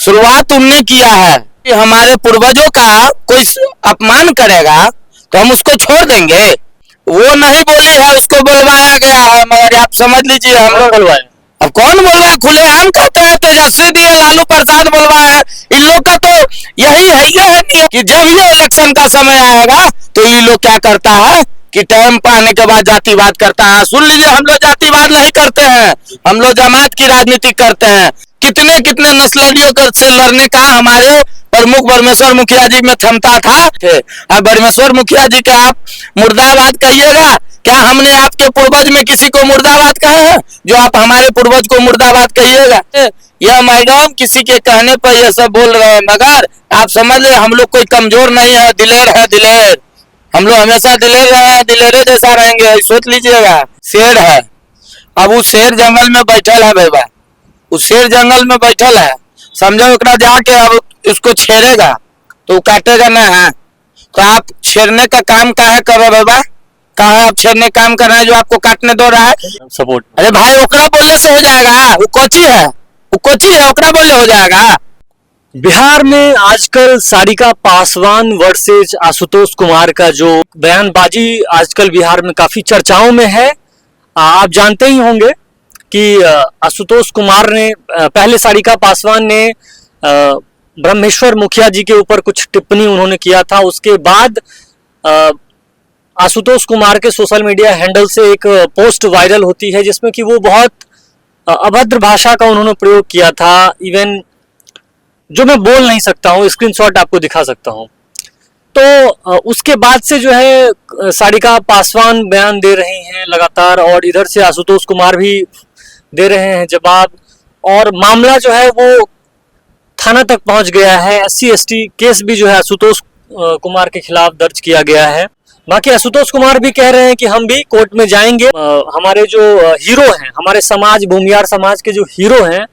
शुरुआत उनने किया है कि हमारे पूर्वजों का कोई अपमान करेगा तो हम उसको छोड़ देंगे। वो नहीं बोली है, उसको बुलवाया गया है, मगर आप समझ लीजिए हम लोग बुलवाए। अब कौन बुलवाए? खुलेआम कहते हैं तेजस्वी दिए, लालू प्रसाद बुलवाए हैं। इन लोग का तो यही है नियम कि जब ये इलेक्शन का समय आएगा तो ये लोग क्या करता है कि टाइम पाने के बाद जातिवाद करता है। सुन लीजिए, हम लोग जातिवाद नहीं करते हैं, हम लोग जमात की राजनीति करते हैं। कितने कितने नस्लवादियों से लड़ने का हमारे प्रमुख ब्रह्मेश्वर मुखिया जी में क्षमता था। अब ब्रह्मेश्वर मुखिया जी का आप मुर्दाबाद कहिएगा, क्या हमने आपके पूर्वज में किसी को मुर्दाबाद कहा है जो आप हमारे पूर्वज को मुर्दाबाद कहिएगा? यह मैडम किसी के कहने पर यह सब बोल रहे हैं, मगर आप समझ ले हम लोग कोई कमजोर नहीं है, दिलेर है, दिलेर। हम लोग हमेशा दिलेर रहे हैं, दिलेरे जैसा रहेंगे, सोच लीजिएगा। शेर है, अब वो शेर जंगल में बैठल है बेबा, उस शेर जंगल में बैठल है, समझो एकरा जाके अब उसको छेड़ेगा तो वो काटेगा ना है। तो आप छेड़ने का काम काहे कर रहे बेबा? कहा आप छेड़ने काम कर रहे हैं जो आपको काटने दो रहा है? सपोर्ट। अरे भाई ओकरा बोलने से हो जाएगा? वो कोची है, वो कोची है, ओकरा बोलने हो जाएगा? बिहार में आजकल सारिका पासवान वर्सेज आशुतोष कुमार का जो बयानबाजी आजकल बिहार में काफी चर्चाओं में है। आप जानते ही होंगे कि आशुतोष कुमार ने पहले सारिका पासवान ने ब्रह्मेश्वर मुखिया जी के ऊपर कुछ टिप्पणी उन्होंने किया था। उसके बाद आशुतोष कुमार के सोशल मीडिया हैंडल से एक पोस्ट वायरल होती है जिसमें कि वो बहुत अभद्र भाषा का उन्होंने प्रयोग किया था। इवन जो मैं बोल नहीं सकता हूँ, स्क्रीनशॉट आपको दिखा सकता हूँ। तो उसके बाद से जो है सारिका पासवान बयान दे रही हैं लगातार, और इधर से आशुतोष कुमार भी दे रहे हैं जवाब, और मामला जो है वो थाना तक पहुंच गया है। SC/ST केस भी जो है आशुतोष कुमार के खिलाफ दर्ज किया गया है। बाकी आशुतोष कुमार भी कह रहे हैं कि हम भी कोर्ट में जाएंगे। हमारे जो हीरो हैं, हमारे समाज, भूमियार समाज के जो हीरो हैं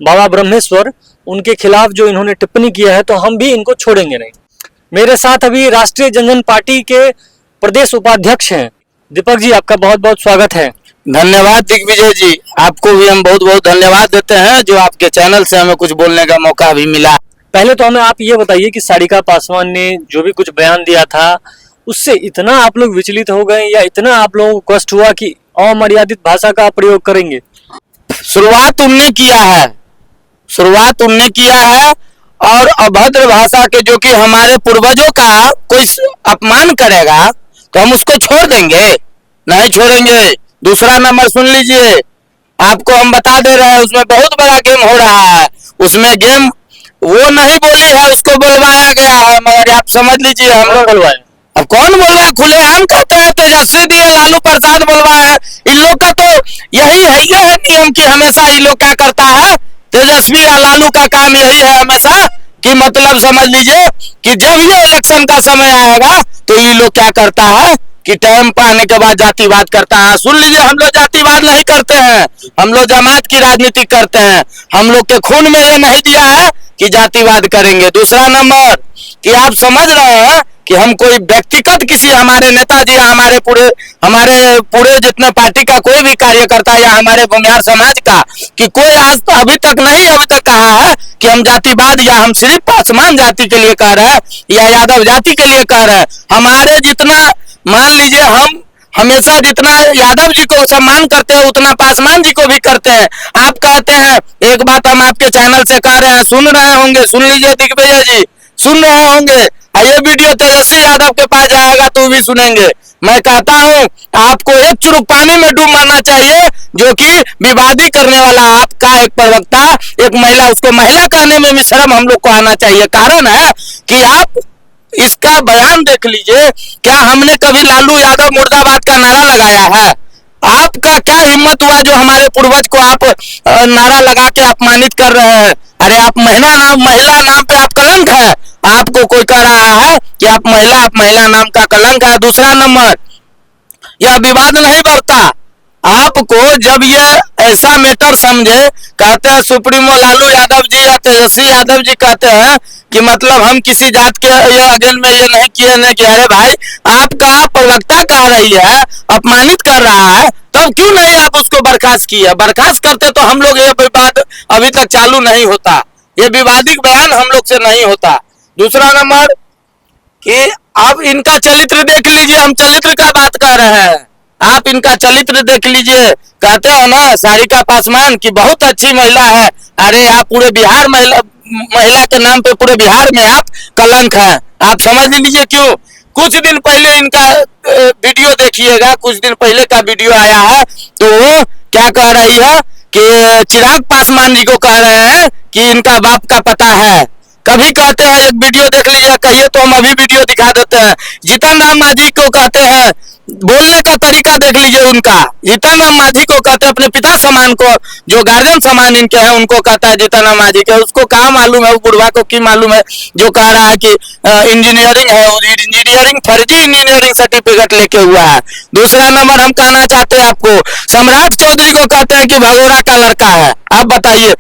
बाबा ब्रह्मेश्वर, उनके खिलाफ जो इन्होंने टिप्पणी किया है तो हम भी इनको छोड़ेंगे नहीं। मेरे साथ अभी राष्ट्रीय जनजन पार्टी के प्रदेश उपाध्यक्ष हैं दीपक जी, आपका बहुत बहुत स्वागत है। धन्यवाद दिग्विजय जी, आपको भी हम बहुत बहुत धन्यवाद देते हैं जो आपके चैनल से हमें कुछ बोलने का मौका भी मिला। पहले तो हमें आप ये बताइए कि सारिका पासवान ने जो भी कुछ बयान दिया था उससे इतना आप लोग विचलित हो गए या इतना आप लोगों को कष्ट हुआ कि अमर्यादित भाषा का प्रयोग करेंगे? शुरुआत उनने किया है, शुरुआत उनने किया है, और अभद्र भाषा के जो कि हमारे पूर्वजों का कोई अपमान करेगा तो हम उसको छोड़ देंगे? नहीं छोड़ेंगे। दूसरा नंबर सुन लीजिए, आपको हम बता दे रहे हैं उसमें बहुत बड़ा गेम हो रहा है। उसमें गेम वो नहीं बोली है, उसको बुलवाया गया है, मगर आप समझ लीजिए हम लोग बुलवाए। अब कौन बुलवाए? खुलेआम कहते हैं तेजस्वी दिए, लालू प्रसाद बुलवाए हैं। इन लोग का तो यही है नियम कि हमेशा इन लोग क्या करता है, तेजस्वी या लालू का काम यही है हमेशा कि मतलब समझ लीजिए कि जब ये इलेक्शन का समय आएगा तो ये लोग क्या करता है कि टाइम पाने के बाद जातिवाद करता है। सुन लीजिए, हम लोग जातिवाद नहीं करते हैं, हम लोग जमात की राजनीति करते हैं। हम लोग के खून में ये नहीं दिया है कि जातिवाद करेंगे। दूसरा नंबर कि आप समझ रहे हैं कि हम कोई व्यक्तिगत किसी हमारे नेताजी या हमारे पूरे जितने पार्टी का कोई भी कार्यकर्ता या हमारे भूमियार समाज का कि कोई आज तो अभी तक कहा है कि हम जातिवाद या हम सिर्फ पासवान जाति के लिए कह रहे हैं या यादव जाति के लिए कह रहे हैं। हमारे जितना मान लीजिए हम हमेशा जितना यादव जी को सम्मान करते हैं उतना पासवान जी को भी करते हैं। आप कहते हैं, एक बात हम आपके चैनल से कह रहे हैं, सुन रहे होंगे, सुन लीजिए दिग्विजय जी, सुन रहे होंगे, ये वीडियो तेजस्वी यादव के पास जाएगा तो भी सुनेंगे। मैं कहता हूं आपको एक चुरुक पानी में डूब मरना चाहिए जो कि विवादी करने वाला आपका एक प्रवक्ता, एक महिला, उसको महिला कहने में भी शर्म हम लोग को आना चाहिए। कारण है कि आप इसका बयान देख लीजिए, क्या हमने कभी लालू यादव मुर्दाबाद का नारा लगाया है? आपका क्या हिम्मत हुआ जो हमारे पूर्वज को आप नारा लगा के अपमानित कर रहे हैं? अरे आप महिला नाम पे आप कलंक है। आपको कोई कह रहा है कि आप महिला नाम का कलंक है। दूसरा नंबर, यह विवाद नहीं बढ़ता। आपको जब ये ऐसा मैटर समझे, कहते हैं सुप्रीमो लालू यादव जी या तेजस्वी यादव जी कहते हैं कि मतलब हम किसी जात के अगेंस्ट में ये नहीं किए नहीं किया। अरे भाई, आपका प्रवक्ता कह रही है, अपमानित कर रहा है, तो क्यों नहीं आप उसको बर्खास्त किए? बर्खास्त करते तो हम लोग ये विवाद अभी तक चालू नहीं होता। ये विवादित बयान हम लोग से नहीं होता। दूसरा नंबर कि आप इनका चरित्र देख लीजिए, हम चरित्र का बात कर रहे हैं, आप इनका चरित्र देख लीजिए। कहते हैं ना सारिका पासवान की बहुत अच्छी महिला है, अरे आप पूरे बिहार महिला के नाम पे पूरे बिहार में आप कलंक हैं। आप समझ लीजिए क्यों। कुछ दिन पहले इनका वीडियो देखिएगा, कुछ दिन पहले का वीडियो आया है, तो वो क्या कह रही है कि चिराग पासवान जी को कह रहे हैं कि इनका बाप का पता है। कभी कहते हैं एक वीडियो देख लीजिए, कहिए तो हम अभी वीडियो दिखा देते हैं। जीतन राम मांझी को कहते हैं, बोलने का तरीका देख लीजिए उनका। जीतन राम मांझी को कहते हैं अपने पिता समान को, जो गार्जियन समान इनके हैं, उनको कहता है जीतन राम मांझी के। उसको कहाँ मालूम है, वो बुढ़वा को की मालूम है जो कह रहा है कि इंजीनियरिंग है, इंजीनियरिंग फर्जी इंजीनियरिंग सर्टिफिकेट लेके हुआ है। दूसरा नंबर हम कहना चाहते हैं आपको, सम्राट चौधरी को कहते हैं कि भगोड़ा का लड़का है। आप बताइए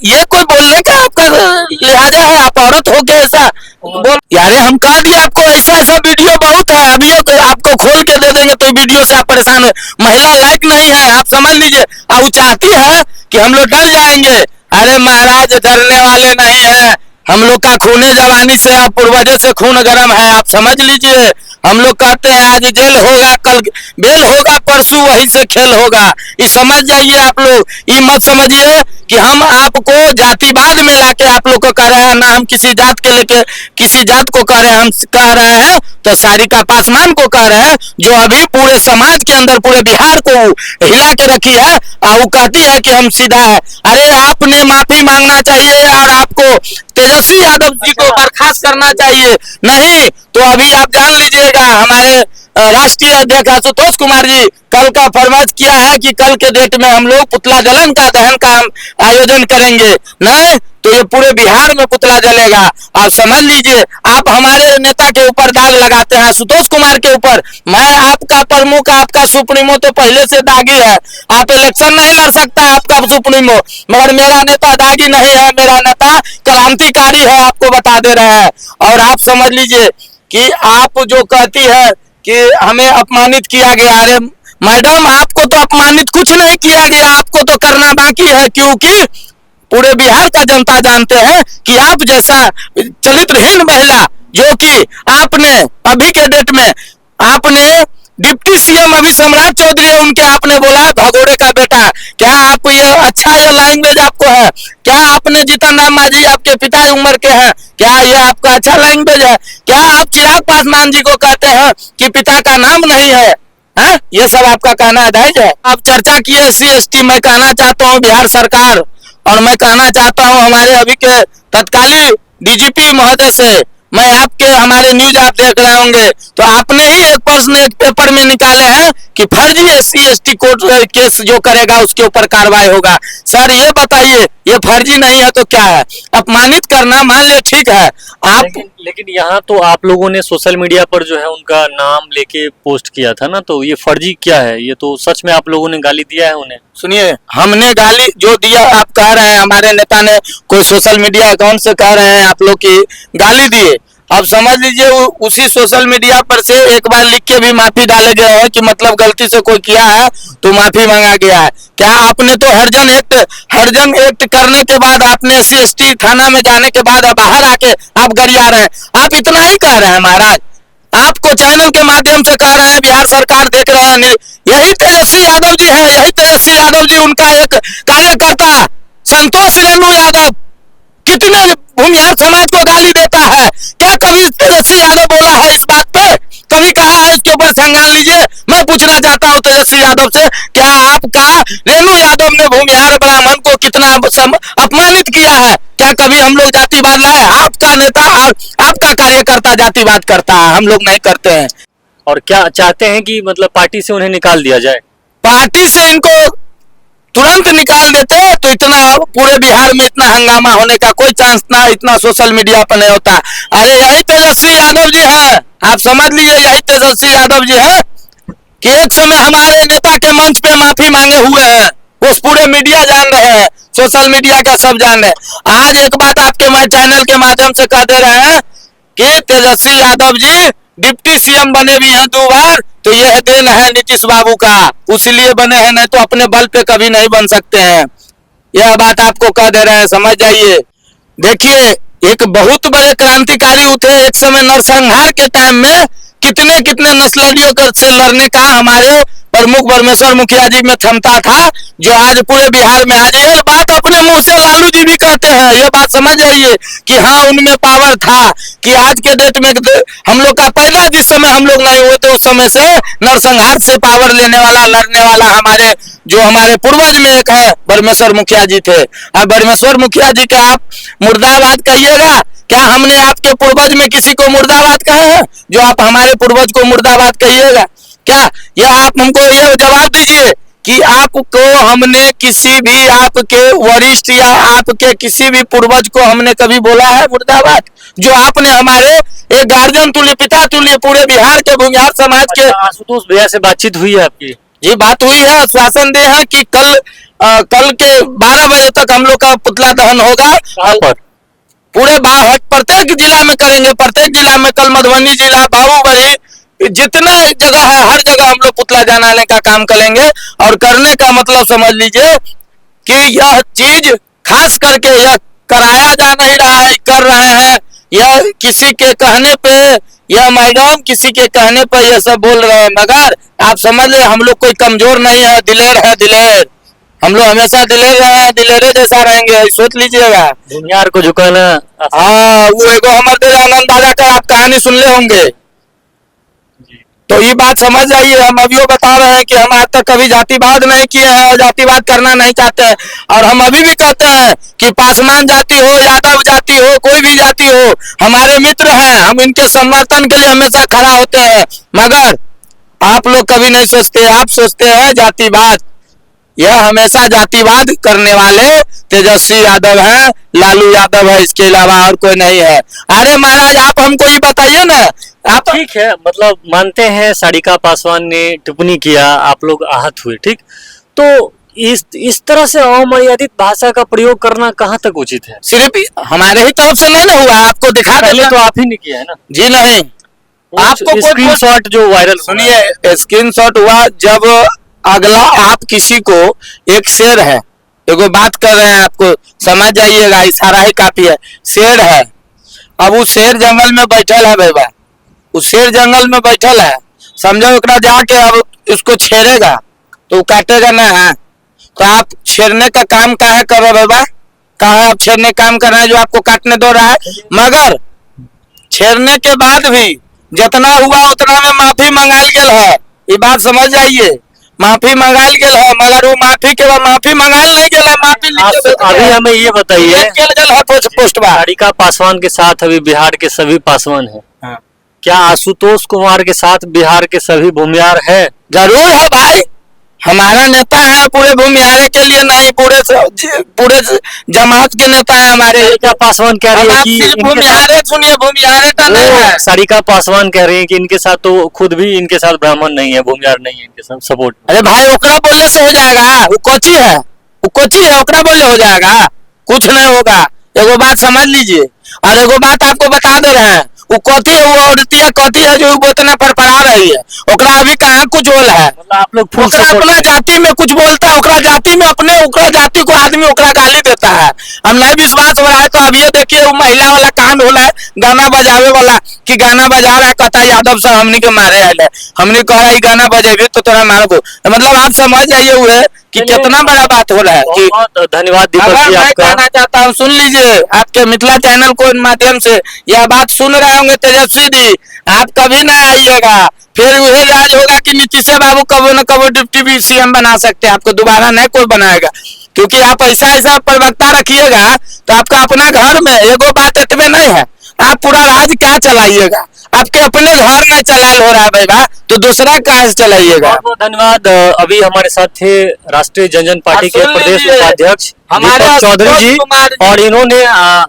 ये कोई बोलने का आपका लिहाजा है? आप औरत हो के ऐसा बोल यारे, हम कह दिए आपको ऐसा ऐसा वीडियो बहुत है, अभी आपको खोल के दे देंगे तो वीडियो से आप परेशान हो। महिला लायक नहीं है, आप समझ लीजिए। अब वो चाहती है कि हम लोग डर जाएंगे। अरे महाराज डरने वाले नहीं है, हम लोग का खूने जवानी से और पूर्वजों से खून गर्म है, आप समझ लीजिए। हम लोग कहते हैं आज जेल होगा, कल बेल होगा, परसों वही से खेल होगा। ये समझ जाइए आप लोग, ये मत समझिए कि हम आपको जातिवाद में लाके आप लोग को कह रहे हैं, ना हम किसी जात के लेके किसी जात को कह रहे हैं। हम कह रहे हैं तो सारिका पासवान को कह रहे हैं, जो अभी पूरे समाज के अंदर पूरे बिहार को हिला के रखी है, और वो कहती है कि हम सीधा है। अरे आपने माफी मांगना चाहिए और आपको तेजस्वी यादव जी को बर्खास्त करना चाहिए। नहीं तो अभी आप जान लीजिएगा, हमारे राष्ट्रीय अध्यक्ष आशुतोष कुमार जी कल का फरमाइश किया है कि कल के डेट में हम लोग पुतला जलन का दहन का हम आयोजन करेंगे। नहीं तो ये पूरे बिहार में पुतला जलेगा। आप समझ लीजिए, आप हमारे नेता के ऊपर दाग लगाते हैं, आशुतोष कुमार के ऊपर। मैं आपका प्रमुख, आपका सुप्रीमो तो पहले से दागी है। आप इलेक्शन नहीं लड़ सकता आपका सुप्रीमो, मगर मेरा नेता दागी नहीं है, मेरा नेता क्रांतिकारी है, आपको बता दे रहे हैं। और आप समझ लीजिए कि आप जो कहती है कि हमें अपमानित किया गया, अरे मैडम आपको तो अपमानित कुछ नहीं किया गया, आपको तो करना बाकी है। क्योंकि पूरे बिहार का जनता जानते हैं कि आप जैसा चरित्रहीन महिला, जो कि आपने अभी के डेट में आपने डिप्टी सीएम अभी सम्राट चौधरी है, उनके आपने बोला है भगोड़े का बेटा। क्या आप ये अच्छा ये लैंग्वेज आपको है? क्या आपने जीतन राम मांझी आपके पिता उम्र के हैं, क्या ये आपका अच्छा लैंग्वेज है? क्या आप चिराग पासवान जी को कहते हैं कि पिता का नाम नहीं है? हाँ, ये सब आपका कहना जायज है? आप चर्चा किए SC/ST, मैं कहना चाहता हूँ बिहार सरकार, और मैं कहना चाहता हूँ हमारे अभी के तत्कालीन DGP महोदय से, मैं आपके हमारे न्यूज आप देख रहे होंगे, तो आपने ही एक प्रश्न एक पेपर में निकाले हैं कि फर्जी SC/ST कोर्ट केस जो करेगा उसके ऊपर कार्रवाई होगा। सर ये बताइए, ये फर्जी नहीं है तो क्या है? अपमानित करना मान ले ठीक है आप, लेकिन यहाँ तो आप लोगों ने सोशल मीडिया पर जो है उनका नाम लेके पोस्ट किया था ना, तो ये फर्जी क्या है? ये तो सच में आप लोगों ने गाली दिया है उन्हें। सुनिए, हमने गाली जो दिया, आप कह रहे हैं हमारे नेता ने कोई सोशल मीडिया अकाउंट से कह रहे हैं आप लोग की गाली दिए। अब समझ लीजिए उसी सोशल मीडिया पर से एक बार लिख के भी माफी डाले गए हैं कि मतलब गलती से कोई किया है तो माफी मांगा गया है। क्या आपने तो हरजन एक्ट करने के बाद आपने SC/ST थाना में जाने के बाद बाहर आके आप गरिया रहे हैं? आप इतना ही कह रहे हैं महाराज, आपको चैनल के माध्यम से कह रहे हैं, बिहार सरकार देख रहे हैं, यही तेजस्वी यादव जी है, यही तेजस्वी यादव जी, उनका एक कार्यकर्ता संतोष रेणु यादव कितने भूमिहार समाज को गाली देता है। क्या कभी तेजस्वी यादव बोला है इस बात पे? कभी कहा है इसके ऊपर संज्ञान लीजिए? मैं पूछना चाहता हूँ तेजस्वी यादव से, क्या आपका रेणु यादव ने भूमिहार ब्राह्मण को कितना अपमानित किया है? क्या कभी हम लोग जातिवाद लाए? आपका नेता और आपका कार्यकर्ता जातिवाद करता है, हम लोग नहीं करते हैं। और क्या चाहते हैं कि मतलब पार्टी से उन्हें निकाल दिया जाए? पार्टी से इनको तुरंत निकाल देते तो इतना पूरे बिहार में इतना हंगामा होने का कोई चांस ना, इतना सोशल मीडिया पर नहीं होता। अरे यही तेजस्वी यादव जी है, आप समझ लीजिए, यही तेजस्वी यादव जी है कि एक समय हमारे नेता के मंच पे माफी मांगे हुए हैं, वो पूरे मीडिया जान रहे हैं, सोशल मीडिया का सब जान रहे हैं। आज एक बात आपके मैं चैनल के माध्यम से कह दे रहे हैं कि तेजस्वी यादव जी डिप्टी सीएम बने भी हैं 2 बार, तो यह देन है नीतीश बाबू का, उसलिए बने हैं, नहीं तो अपने बल पे कभी नहीं बन सकते हैं। यह बात आपको कह दे रहे हैं, समझ जाइए। देखिए, एक बहुत बड़े क्रांतिकारी उठे एक समय नरसंहार के टाइम में, कितने कितने नक्सलियों से लड़ने का हमारे प्रमुख ब्रह्मेश्वर मुखिया जी में क्षमता था, जो आज पूरे बिहार में आज ये बात अपने मुंह से लालू जी भी कहते हैं। ये बात समझ जाइए कि हाँ, उनमें पावर था, कि आज के डेट में हम लोग का पहला जिस समय हम लोग नहीं हुए थे उस समय से नरसंहार से पावर लेने वाला लड़ने वाला हमारे जो हमारे पूर्वज में एक है ब्रह्मेश्वर मुखिया जी थे। अब ब्रह्मेश्वर मुखिया जी का आप मुर्दाबाद कहिएगा, क्या हमने आपके पूर्वज में किसी को मुर्दाबाद कहे हैं जो आप हमारे पूर्वज को मुर्दाबाद कहिएगा? क्या यह आप हमको यह जवाब दीजिए कि आपको हमने किसी भी आपके वरिष्ठ या आपके किसी भी पूर्वज को हमने कभी बोला है मुर्दाबाद? जो आपने हमारे एक गार्जियन तुल्य, पिता तुल्य, पूरे बिहार के भूमिहार समाज के। आशुतोष भैया से बातचीत हुई है आपकी? जी, बात हुई है, आश्वासन दिए हैं कि कल के 12 बजे तक हम लोग का पुतला दहन होगा। कहाँ पर? पूरे प्रत्येक जिला में करेंगे, प्रत्येक जिला में। कल मधुबनी जिला, बाबूबड़ी, जितना जगह है हर जगह हम लोग पुतला जलाने का काम करेंगे। और करने का मतलब समझ लीजिए कि यह चीज खास करके यह कराया जा नहीं रहा है, कर रहे हैं, यह किसी के कहने पे, यह मैडम किसी के कहने पर यह सब बोल रहे हैं। मगर आप समझ ले, हम लोग कोई कमजोर नहीं है, दिलेर है, दिलेर। हम लोग हमेशा दिलेर रहे हैं, दिलेरे जैसा रहेंगे, सोच लीजिएगा। भूमिहार को झुकाना। हाँ, वो एगो हमारे दयानंद दादा का आप कहानी सुन ले होंगे, तो ये बात समझ जाइए। हम अभी बता रहे हैं कि हम आज तक कभी जातिवाद नहीं किए हैं और जातिवाद करना नहीं चाहते हैं। और हम अभी भी कहते हैं कि पासवान जाति हो, यादव जाति हो, कोई भी जाति हो, हमारे मित्र हैं, हम इनके समर्थन के लिए हमेशा खड़ा होते हैं। मगर आप लोग कभी नहीं सोचते, आप सोचते हैं जातिवाद। यह हमेशा जातिवाद करने वाले तेजस्वी यादव हैं, लालू यादव है, इसके अलावा और कोई नहीं है। अरे महाराज, आप हमको ये बताइए ना। आप ठीक है, मतलब मानते हैं सारिका पासवान ने टिप्पणी किया, आप लोग आहत हुए, ठीक, तो इस तरह से अमर्यादित भाषा का प्रयोग करना कहाँ तक उचित है? सिर्फ हमारे ही तरफ से नहीं ना हुआ, आपको दिखा पहले देते तो आप ही ने किया है ना? जी नहीं, आपको स्क्रीनशॉट जो वायरल, सुनिए, स्क्रीनशॉट हुआ जब अगला आप किसी को एक शेर है, एगो बात कर रहे हैं, आपको समझ जाइएगा, इशारा ही काफी है। शेर है, अब वो शेर जंगल में बैठल है भैया, उस शेर जंगल में बैठल है, समझो ओकरा जाके अब उसको छेड़ेगा तो वो काटेगा ना है। तो आप छेड़ने का काम काहे कर रहे हो बाबा? कहा आप छेड़ने काम कर रहे हैं जो आपको काटने दो रहा है? मगर छेड़ने के बाद भी जितना हुआ उतना में माफी मंगाल गेल है, ये बात समझ जाइए। माफी मंगाल गेल है, मगर वो माफी के बाद माफी मंगाल नहीं गेल है, माफी अभी हमें ये बताइए, पोस्ट सारिका पासवान के साथ अभी बिहार के सभी पासवान हैं, हाँ। क्या आशुतोष कुमार के साथ बिहार के सभी भूमिहार है? जरूर है भाई, हमारा नेता है, पूरे भूमिहारे के लिए नहीं, पूरे जमात के नेता है हमारे। सारिका पासवान कह रही है कि भूमिहारे, सुनिए, भूमिहारे का नहीं है। सारिका पासवान कह रही है कि इनके साथ तो खुद भी इनके साथ ब्राह्मण नहीं है, भूमिहार नहीं है इनके साथ सपोर्ट। अरे भाई, ओकरा बोलने से हो जाएगा? वो कोची है, वो कोची है, ओकरा बोलने हो जाएगा? कुछ नहीं होगा। एगो बात समझ लीजिए, और एगो बात आपको बता दे रहे हैं, वो कथी है, वो औरतिया कथी है जो उतना फरफरा रही है, ओकरा अभी कहाँ कुछ बोल है। आप लोग अपना जाति में कुछ बोलता है, ओकरा जाति में अपने ओकरा जाति को आदमी ओकरा गाली देता है। हम नहीं विश्वास हो रहा है तो अब ये देखिए, वो महिला वाला कांड हो रहा है, गाना बजावे वाला, कि गाना बजा रहा है, कहता है यादव साहब हमने के मारे आए, हमने कहा ये गाना बजेबी तो तोरा मारबो। मतलब आप समझ जाइए हुए कि कितना बड़ा बात हो रहा है। कि बहुत धन्यवाद दीपक जी मैं आपका। कहना चाहता हूँ, सुन लीजिए, आपके मिथिला चैनल को माध्यम से यह बात सुन रहे होंगे तेजस्वी जी, आप कभी ना आइएगा, फिर वही राज होगा कि नीतीश बाबू कबो न कबो डिप्टी सीएम बना सकते हैं, आपको दोबारा नहीं कोई बनाएगा। क्योंकि आप ऐसा ऐसा प्रवक्ता रखिएगा तो आपका अपने घर में एगो बात इतने नहीं है, आप पूरा राज क्या चलाइएगा? आपके अपने घर में चलाल हो रहा है भैया, तो दूसरा कहाँ से चलाइएगा? बहुत बहुत धन्यवाद। अभी हमारे साथ थे राष्ट्रीय जनजन पार्टी के प्रदेश उपाध्यक्ष दीपक चौधरी जी, और इन्होंने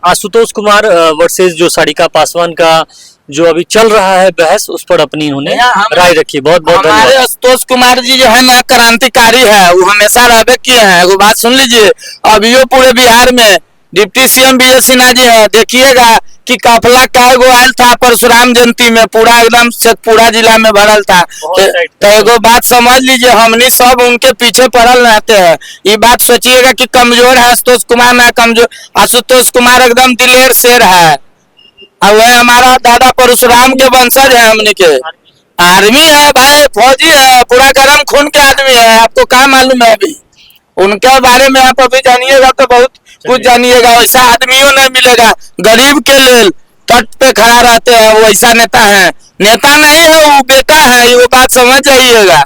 आशुतोष कुमार वर्सेस जो सारिका पासवान का जो अभी चल रहा है बहस, उस पर अपनी इन्होंने राय रखी। बहुत बहुत हमारे धन्यवाद। आशुतोष कुमार जी जो है ना, क्रांतिकारी है, वो हमेशा रहबे किए हैं। वो बात सुन लीजिए, अभी पूरे बिहार में डिप्टी सीएम विजय सिन्हा जी है, देखिएगा कि काफिला काय गो आयल था परशुराम जयंती में, पूरा एकदम शेखपुरा जिला में भरल था। तो एगो बात समझ लीजिए, हमनी सब उनके पीछे पड़ल रहते हैं। ये बात सोचिएगा कि कमजोर है आशुतोष कुमार, ना कमजोर, आशुतोष कुमार एकदम दिलेर शेर है, और वह हमारा दादा परशुराम के वंशज है। हमनी के आर्मी है भाई, फौजी है, पूरा गर्म खून के आदमी है। आपको क्या मालूम है अभी उनके बारे में? आप अभी जानिएगा तो बहुत कुछ जानिएगा। वैसा आदमियों नहीं मिलेगा, गरीब के लिए तट पे खड़ा रहते हैं, वैसा नेता है। नेता नहीं है वो, बेटा है, ये वो बात समझ जाइएगा।